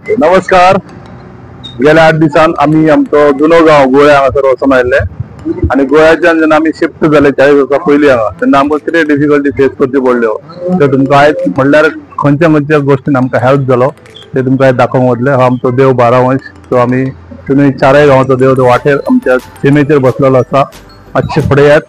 नमस्कार. गेल्या 8 दिवसांत आम्ही आमचो जुनो गांव गोळ्या हांगासर वचून आयिल्ले आनी गोळ्याच्यान जेन्ना आमी शिफ्ट जाले 40 वर्सां पयलीं हांगा तेन्ना आमकां कितें डिफिकल्टी फेस करच्यो पडल्यो ते तुमकां आयज म्हणल्यार खंयच्या खंयच्या गोश्टीन आमकां हेल्प जालो ते तुमकां आयज दाखोवंक वतले. हो आमचो देव 12 वंश. तो आमी तुमी 4 गांवाचो देव तो वाटेर आमच्या सीमेचेर बसलेलो आसा. मातशे फुडें येयात.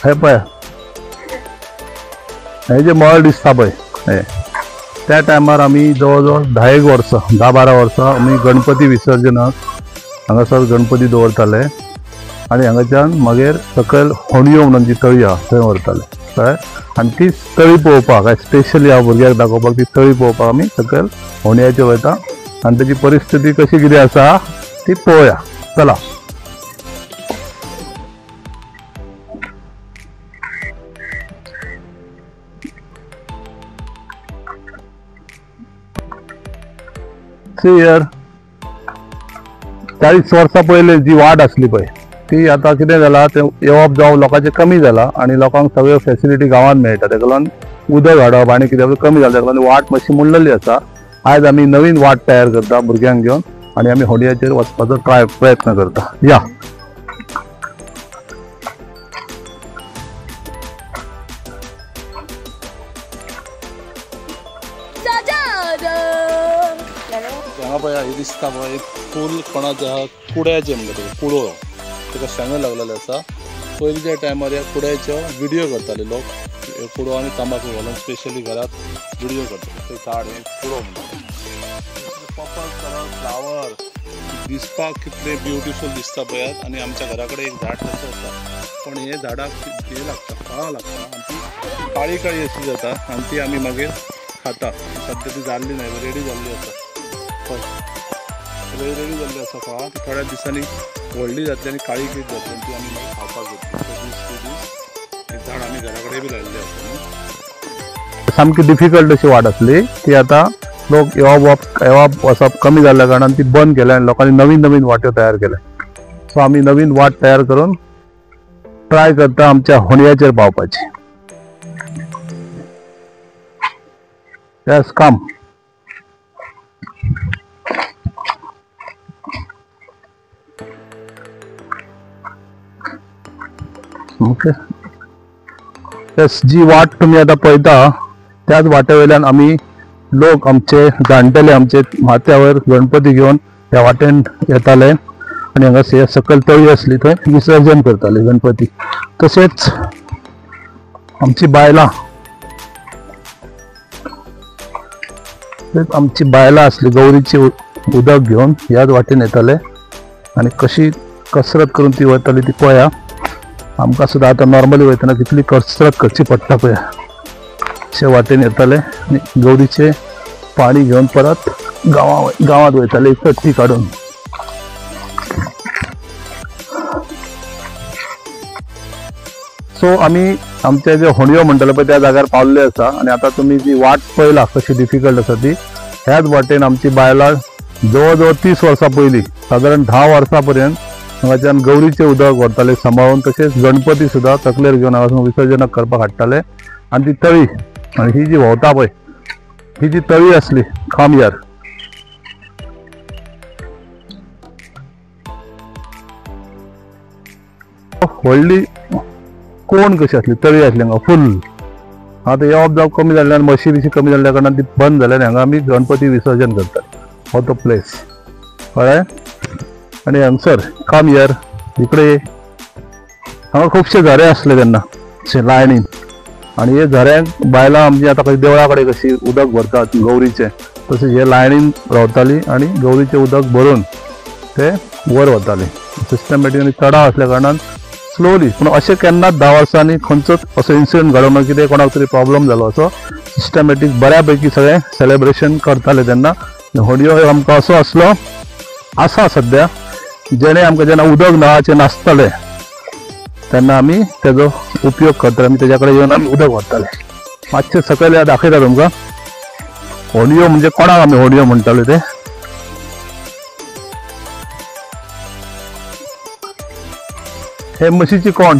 हे पळय हे जे मळ दिसता पळय हे त्या टायमार आमी जवळ जवळ 10-12 वर्सां आमी गणपती विसर्जनाक हांगासर गणपती दवरताले आनी हांगाच्यान मागीर सकयल होणयो म्हणून जी तळी आहा थंय व्हरताले कळ्ळें. आनी ती तळी पळोवपाक स्पेशली ह्या भुरग्याक दाखोवपाक ती तळी पळोवपाक आमी सकयल होणयाचेर वयता आनी तेजी परिस्थिती कशी कितें आसा ती पळोवया. चला. हियर 40 वर्सां पयलीं जी वाट आसली पळय ती आतां कितें जाला तें येवप जावप लोकांचें कमी जाला आनी लोकांक सगळ्यो फॅसिलिटी गांवांत मेळटा ताका लागून उदक हाडप आनी कितें कमी जालें ताका लागून वाट मातशी मुडलेली आसा. आयज आमी नवीन वाट तयार करता भुरग्यांक घेवन आनी आमी होडयाचेर वचपाचो प्रयत्न करता. या. हांगा पळय हे दिसता पळय एक फूल कोणाचें आहा कुड्याचें म्हणटा तेका कुडो ताका शेंगो लागलेले आसा. पयलींच्या टायमार ह्या कुड्याचो व्हिडियो करताले लोक. कुडो आनी तंबाखू घालून स्पेशली घरात व्हिडियो करताले. ते झाड हे कुडो म्हणटाले. पर्पल कलर फ्लावर दिसपाक कितले ब्युटिफूल दिसता पळयात. आनी आमच्या घरा कडेन एक झाड तशें आसा पण हे झाडाक हे लागता काळो लागता आनी ती काळी काळी अशी जाता आनी ती आमी मागीर खाता. सद्या ती जाल्ली ना रेडी जाल्ली आसा रेडी जाल्ली आसा पळय. ती थोड्या दिसांनी व्हडली जातली आनी काळी पीठ जातली ती आमी मागीर खावपाक घेतली. दीस झाड आमी घरा कडेन बी लायिल्लें आसा. सामकी डिफिकल्ट अशी वाट आसली ती आतां लोक येवप वचप कमी जाल्ल्या कारणान ती बंद केल्या आनी लोकांनी नवीन नवीन वाट्यो तयार केल्या. सो आमी नवीन वाट तयार करून ट्राय करता आमच्या होणयाचेर पावपाची. Yes come. ओके. यस जी वाट तुम्ही आता पळयता त्याच वाटे वयल्यान आमी लोक आमचे जाणटेले आमचे माथ्यावर गणपती घेवन ह्या वाटेन येताले आनी हांगा सकयल तळी आसली थंय विसर्जन करताले गणपती. तशेंच आमची बायलां आसली गौरीची उदक घेवन ह्याच वाटेन येताले आनी कशी कसरत करून ती वयताली ती पळया. आमकां सुद्दां आतां नॉर्मली वयतना कितली कसरत करची पडटा पळया. अशे वाटेन येताले आनी गौरीचे पाणी घेवन परत गांवांत वयताले चटणी काडून. सो आमी आमचे जे होणयो म्हणटाले पळय त्या जाग्यार पावल्ले आसा आनी आतां तुमी जी वाट पळयला कशी डिफिकल्ट आसा ती ह्याच वाटेन आमची बायलां जवळ जवळ 30 वर्सां पयलीं सादारण 10 वर्सां पर्यंत हांगाच्यान गौरीचे उदक व्हरताले सांबाळून. तशेंच गणपती सुद्दां तकलेर घेवन हांगासून विसर्जनाक करपाक हाडटाले. आनी ती तळी आनी ही जी व्हांवता पळय ही जी तळी आसली खामयार व्हडली कोण कशी आसली तळी आसली हांगा फुल. आतां येवप जावप कमी जाल्ल्यान मशी बिशी कमी जाल्ल्या कारणान ती बंद जाल्यार हांगा आमी गणपती विसर्जन करतात. हो तो प्लेस कळ्ळें. आनी हांगसर कम हियर इकडे हांगा खुबशे झरे आसले तेन्ना अशे लायनीन आनी हे झऱ्यांक बायलां आमची आतां कशी देवळा कडेन कशी उदक भरतात गौरीचें तशें हे लायनीन रावतालीं आनी गौरीचें उदक भरून ते वर वतालीं. सिस्टमॅटीक आनी चडाव आसल्या कारणान स्लोली पूण अशें केन्नाच 10 वर्सांनी खंयचोच असो इन्सिडंट घडोवंक ना कितें कोणाक तरी प्रॉब्लम जालो असो. सिस्टमॅटीक बऱ्या पैकी सगळें सेलेब्रेशन करताले तेन्ना. होडयो आमकां असो आसलो आसा सद्या जेणे आमकां जेन्ना उदक नळाचें नासतालें तेन्ना आमी तेजो उपयोग करताले. आमी तेज्या कडेन येवन आमी उदक व्हरताले. मातशें सकयल दाखयता तुमकां. होडयो म्हणजे कोणाक आमी होडयो म्हणटाले ते हे म्हशीची कोण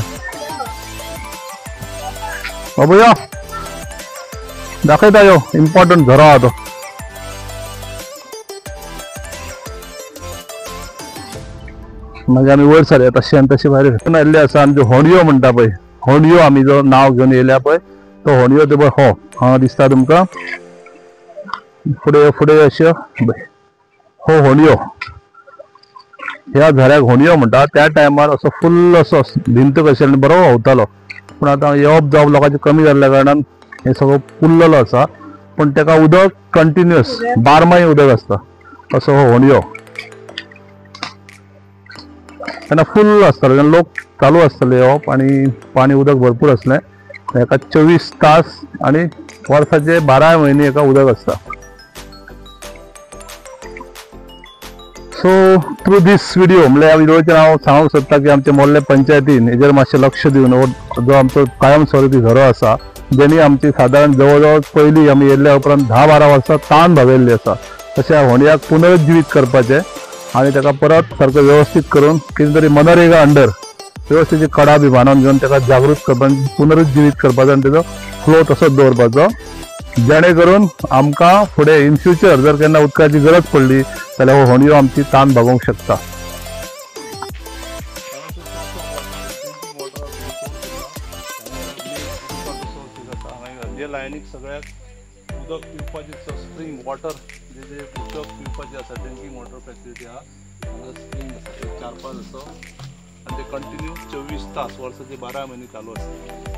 बाबूया दाखयता यो इम्पॉर्टंट झरो आहा तो. मागीर आमी वयर सरया तशी आनी तशी भायर आयिल्ले आसा आनी जो होणयो म्हणटा पळय होणयो आमी जो नांव घेवन येयल्या पळय तो होणयो ते पळय हो हांगा दिसता तुमकां फुडें फुडें अश्यो हो होणयो ह्या झऱ्याक होणयो म्हणटा. त्या टायमार असो फुल्ल असो भिंत कशी आनी बरो व्हांवतालो पूण आतां येवप जावप लोकांचें कमी जाल्ल्या कारणान हे सगळो फुल्ललो आसा पण तेका उदक कंटिन्युअस बारमाही उदक आसता. असो हो होणयो तेन्ना फुल्ल आसतालो तेन्ना लोक चालू आसताले येवप आनी पाणी उदक भरपूर आसलें. हेका 24 तास आनी वर्साचे 12 म्हयने हेका उदक आसता. सो थ्रू दीस व्हिडिओ म्हणल्यार ह्या व्हिडिओचेर हांव सांगूंक सोदता की आमच्या मोर्ले पंचायतीन हेजेर मातशें लक्ष दिवन जो आमचो कायम स्वरुपी झरो आसा जेणी आमची सादारण जवळ जवळ पयलीं आमी येयल्ल्या उपरांत 10-12 वर्सां तान भागयल्ली आसा तशें ह्या होणयाक पुनरुज्जीवीत करपाचें आनी ताका परत सारको व्यवस्थीत करून कितें तरी मनरेगा अंडर व्यवस्थेची कडा बी बांदून घेवन ताका जागृत करपाक पुनरुज्जीवीत करपाचो आनी तेजो फ्लो तसोच दवरपाचो जेणे करून आमकां फुडें इन फ्युचर जर केन्ना उदकाची गरज पडली जाल्यार हो होणयो आमची तान भागोवंक शकता. लायनीक सगळ्याक उदक पिवपाचें स्प्रिंग वॉटर जे उदक पिवपाचें आसा ड्रिंकींग वॉटर फॅसिलिटी आहा हांगा स्प्रिंग आसा 4-5 असो आनी ते कंटिन्यू 24 तास वर्साचे 12 म्हयने चालू आसता.